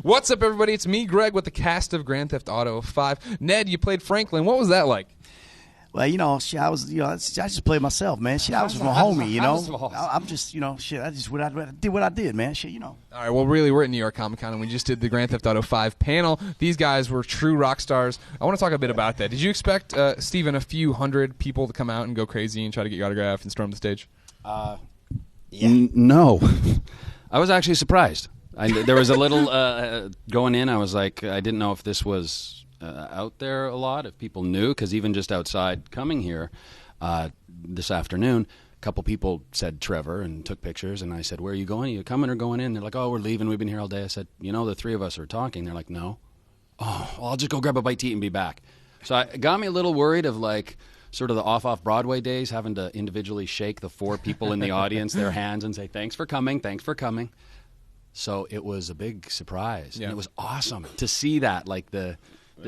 What's up, everybody? It's me, Greg, with the cast of Grand Theft Auto 5. Ned, you played Franklin. What was that like? Well, I just played myself, man. I was my homie, I'm just, I did what I did, man. All right, well, really, we're at New York Comic Con, and we just did the Grand Theft Auto 5 panel. These guys were true rock stars. I want to talk a bit about that. Did you expect, Steven, a few hundred people to come out and go crazy and try to get your autograph and storm the stage? Yeah. No. I was actually surprised. There was a little going in. I was like, I didn't know if this was out there a lot, if people knew, because even just outside coming here this afternoon, a couple people said Trevor and took pictures, and I said, where are you going? Are you coming or going in? They're like, oh, we're leaving. We've been here all day. I said, the three of us are talking. They're like, no. Oh, well, I'll just go grab a bite to eat and be back. So it got me a little worried of like sort of the off Broadway days, having to individually shake the four people in the audience, their hands, and say, thanks for coming, thanks for coming. So it was a big surprise. Yeah. And it was awesome to see that, like the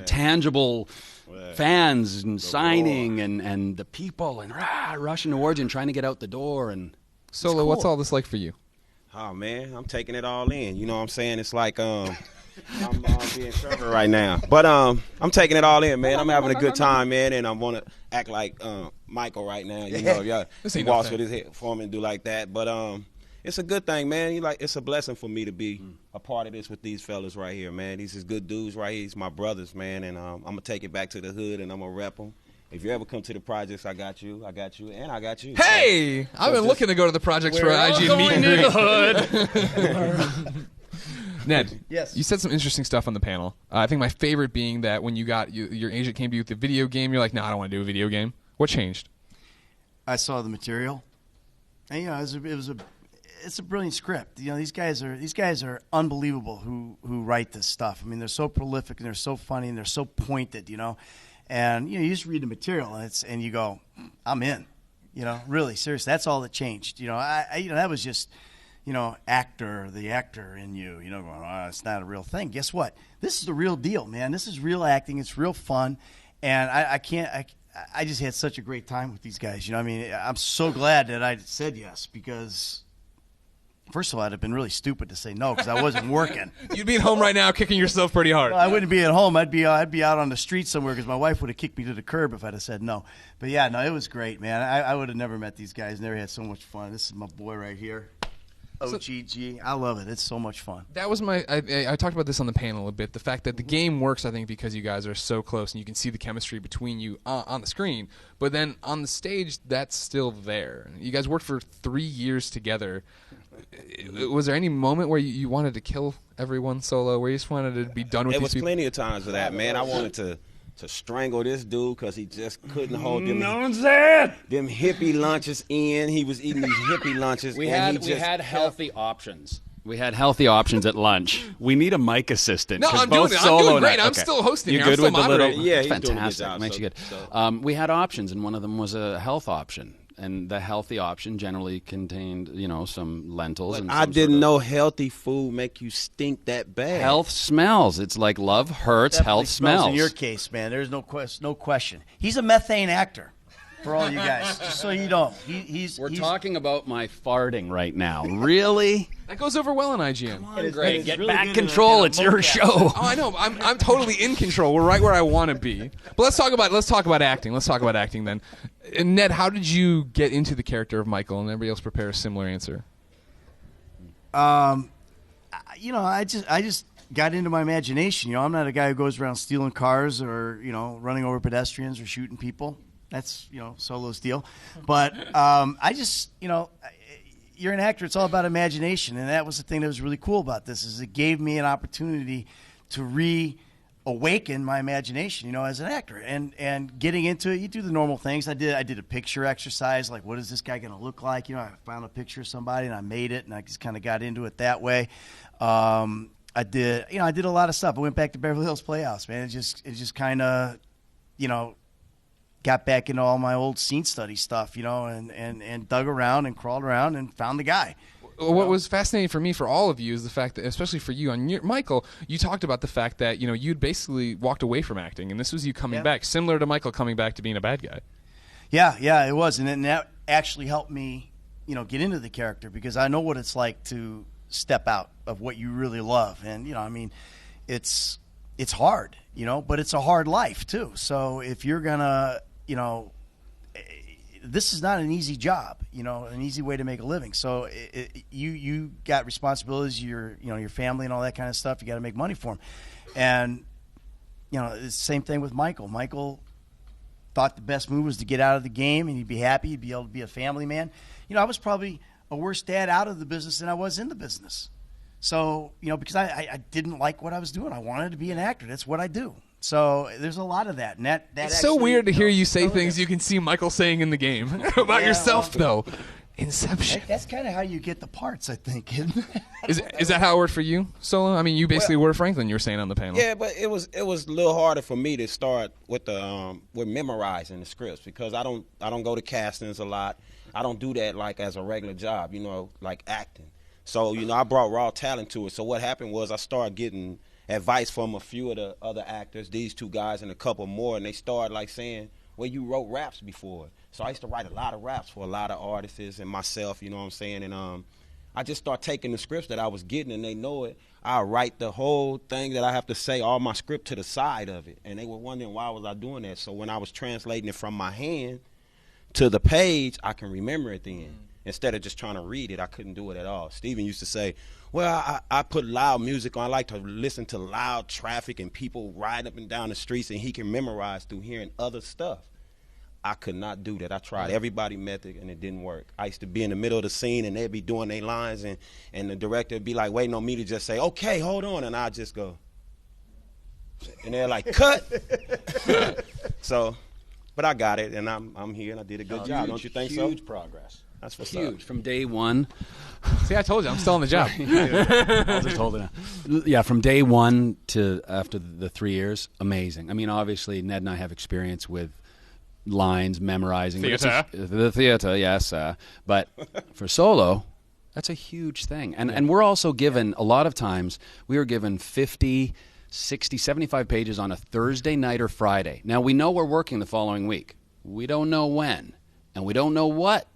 tangible fans and signing and the people and rushing towards you and trying to get out the door. And Solo, cool. What's all this like for you? Oh, man, I'm taking it all in. You know what I'm saying? It's like I'm being Trevor right now. But I'm taking it all in, man. I'm having a good time, man, and I want to act like Michael right now. He walks with his head for me and do like that. But it's a good thing, man. It's a blessing for me to be a part of this with these fellas right here, man. These is good dudes right here. These my brothers, man, and I'm going to take it back to the hood, and I'm going to rep them. If you ever come to the projects, I got you, and I got you. Hey! So I've been looking to go to the projects for IG meet and greet. The hood. Ned, yes. You said some interesting stuff on the panel. I think my favorite being that when your agent came to you with the video game, you're like, no, I don't want to do a video game. What changed? I saw the material, and it's a brilliant script. These guys are unbelievable who write this stuff. I mean, they're so prolific and they're so funny and they're so pointed, And you just read the material and you go, I'm in. Really, seriously, that's all that changed. That was just, the actor in you, going, oh, it's not a real thing. Guess what? This is the real deal, man. This is real acting. It's real fun. And I just had such a great time with these guys. I'm so glad that I said yes, because first of all, I'd have been really stupid to say no because I wasn't working. You'd be at home right now kicking yourself pretty hard. Well, I wouldn't be at home. I'd be out on the street somewhere because my wife would have kicked me to the curb if I'd have said no. But yeah, no, it was great, man. I would have never met these guys. Never had so much fun. This is my boy right here. OGG. I love it. It's so much fun. That was I talked about this on the panel a bit. The fact that the game works, I think, because you guys are so close and you can see the chemistry between you on the screen. But then on the stage, that's still there. You guys worked for 3 years together. Was there any moment where you wanted to kill everyone Solo, where you just wanted to be done with these people? There was plenty of times of that, man. I wanted to strangle this dude because he just couldn't hold them hippie lunches in. He was eating these hippie lunches. We had healthy options. We had healthy options at lunch. We need a mic assistant. No, I'm doing it. I'm doing great. I'm still hosting here. You're good with the little. Yeah, he's fantastic. Job, makes you good. We had options, and one of them was a health option. And the healthy option generally contained, some lentils. But I didn't know healthy food make you stink that bad. Health smells. It's like love hurts, definitely health smells. In your case, man, there's no question. He's a methane actor. For all you guys, just so you know, We're talking about my farting right now. Really? That goes over well in IGN. Come on, Greg, get really back control. It's your show. Oh, I know. I'm totally in control. We're right where I want to be. But let's talk about acting. Let's talk about acting then. And Ned, how did you get into the character of Michael? And everybody else prepare a similar answer. I just got into my imagination. I'm not a guy who goes around stealing cars or running over pedestrians or shooting people. That's, Solo's deal. But I just, you're an actor. It's all about imagination. And that was the thing that was really cool about this is it gave me an opportunity to reawaken my imagination, as an actor. And getting into it, you do the normal things. I did a picture exercise, like what is this guy going to look like? I found a picture of somebody and I made it and I just kind of got into it that way. I did a lot of stuff. I went back to Beverly Hills Playhouse, man. It just kind of, got back into all my old scene study stuff, and dug around and crawled around and found the guy. What was fascinating for me, for all of you, is the fact that, especially for you, Michael, you talked about the fact that, you'd basically walked away from acting, and this was you coming back, similar to Michael coming back to being a bad guy. Yeah, it was. And then that actually helped me, get into the character because I know what it's like to step out of what you really love. And, you know, I mean, it's hard, you know, but it's a hard life too. So if you're going to, you know, this is not an easy job, you know, an easy way to make a living. So you got responsibilities, your family and all that kind of stuff. You got to make money for them. And, you know, it's the same thing with Michael. Michael thought the best move was to get out of the game and he'd be happy. He'd be able to be a family man. You know, I was probably a worse dad out of the business than I was in the business. So, you know, because I didn't like what I was doing. I wanted to be an actor. That's what I do. So there's a lot of that. And that it's so weird to hear you say things you can see Michael saying in the game about yourself, though. Inception. That's kind of how you get the parts, I think. Is that how it worked for you, Solo? I mean, you basically were Franklin. You were saying on the panel. Yeah, but it was a little harder for me to start with with memorizing the scripts because I don't go to castings a lot. I don't do that like as a regular job, you know, like acting. So, you know, I brought raw talent to it. So what happened was I started getting advice from a few of the other actors, these two guys and a couple more, and they started like saying, well, you wrote raps before. So I used to write a lot of raps for a lot of artists and myself, you know what I'm saying? And I just started taking the scripts that I was getting, and they know it. I write the whole thing that I have to say, all my script to the side of it. And they were wondering why was I doing that. So when I was translating it from my hand to the page, I can remember it then. Instead of just trying to read it, I couldn't do it at all. Steven used to say, well, I put loud music on. I like to listen to loud traffic and people riding up and down the streets, and he can memorize through hearing other stuff. I could not do that. I tried everybody method, and it didn't work. I used to be in the middle of the scene, and they'd be doing their lines, and the director would be like waiting on me to just say, okay, hold on, and I'd just go. And they're like, cut. So, but I got it, and I'm here, and I did a good job. Don't you think so? Huge progress. That's what's huge up. From day one. See, I told you, I'm still on the job. I'll just hold it now. Yeah, from day one to after the 3 years, amazing. I mean, obviously, Ned and I have experience with lines, memorizing. Theater. The theater, yes. But for Solo, that's a huge thing. And we're also given, a lot of times, we were given 50, 60, 75 pages on a Thursday night or Friday. Now, we know we're working the following week. We don't know when, and we don't know what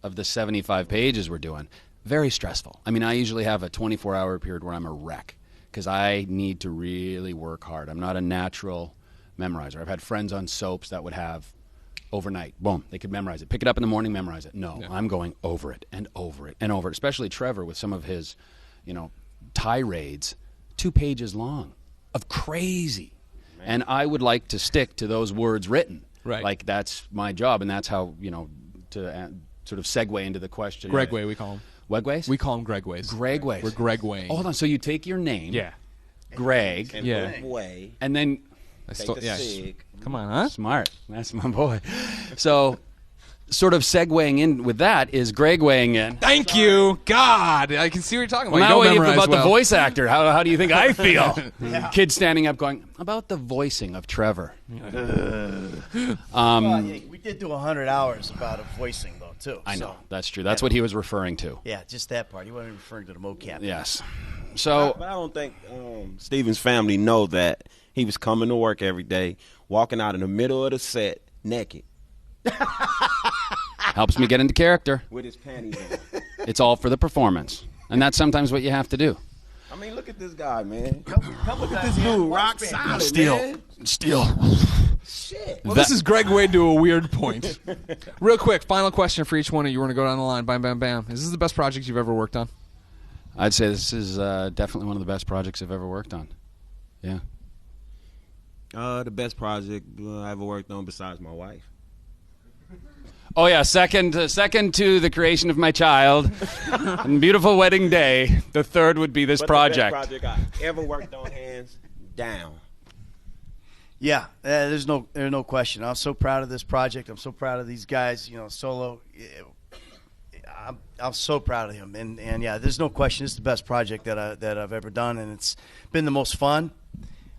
of the 75 pages we're doing. Very stressful. I mean, I usually have a 24-hour period where I'm a wreck because I need to really work hard. I'm not a natural memorizer. I've had friends on soaps that would have overnight, boom, they could memorize it. Pick it up in the morning, memorize it. No, I'm going over it and over it and over it, especially Trevor with some of his, you know, tirades, 2 pages long of crazy. Man. And I would like to stick to those words written. Right. Like that's my job, and that's how, you know, to sort of segue into the question. Gregway, we call him. Wegways? We call him Gregways. Gregways. We're Gregwaying. Oh, hold on. So you take your name, Greg, And Yeah. way. and then Take the sig. Come on, huh? smart. That's my boy. So, sort of segueing in with that is Gregwaying in. Thank you, God. I can see what you're talking about. Well, now You we don't need memorize about the well. voice actor. How do you think I feel? Kid standing up going, about the voicing of Trevor. Well, yeah, we did do 100 hours about a voicing, though, too. I know. So, That's true. That's what he was referring to. yeah, just that part. He wasn't referring to the mocap. Yes. So, But I don't think Steven's family know that he was coming to work every day, walking out in the middle of the set naked helps me get into character. with his panties on. It's all for the performance. And that's sometimes what you have to do. I mean, look at this guy, man. Couple guys This had dude, watch rock bands. solid, Steel. man. Steel. Shit. Well, this is Greg Wade to a weird point. Real quick, final question for each one of you. We're going to go down the line. Bam, bam, bam. Is this the best project you've ever worked on? I'd say this is definitely one of the best projects I've ever worked on. Yeah. The best project I ever worked on besides my wife. Oh yeah, second to the creation of my child, and beautiful wedding day. The third would be this But project. the best project I ever worked on, hands down. Yeah, there's no question. I'm so proud of this project. I'm so proud of these guys. You know, Solo. I'm so proud of him, and yeah, there's no question. It's the best project that I've ever done, and it's been the most fun.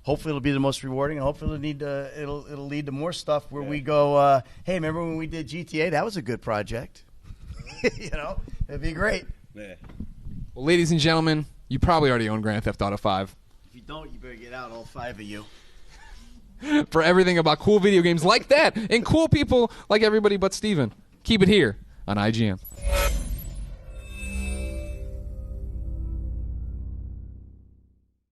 Hopefully, it'll be the most rewarding, and hopefully, it'll lead to more stuff where we go. Hey, remember when we did GTA? That was a good project. You know, it'd be great. Yeah. Well, ladies and gentlemen, you probably already own Grand Theft Auto 5. If you don't, you better get out, all 5 of you. For everything about cool video games like that and cool people like everybody but Steven, keep it here on IGN.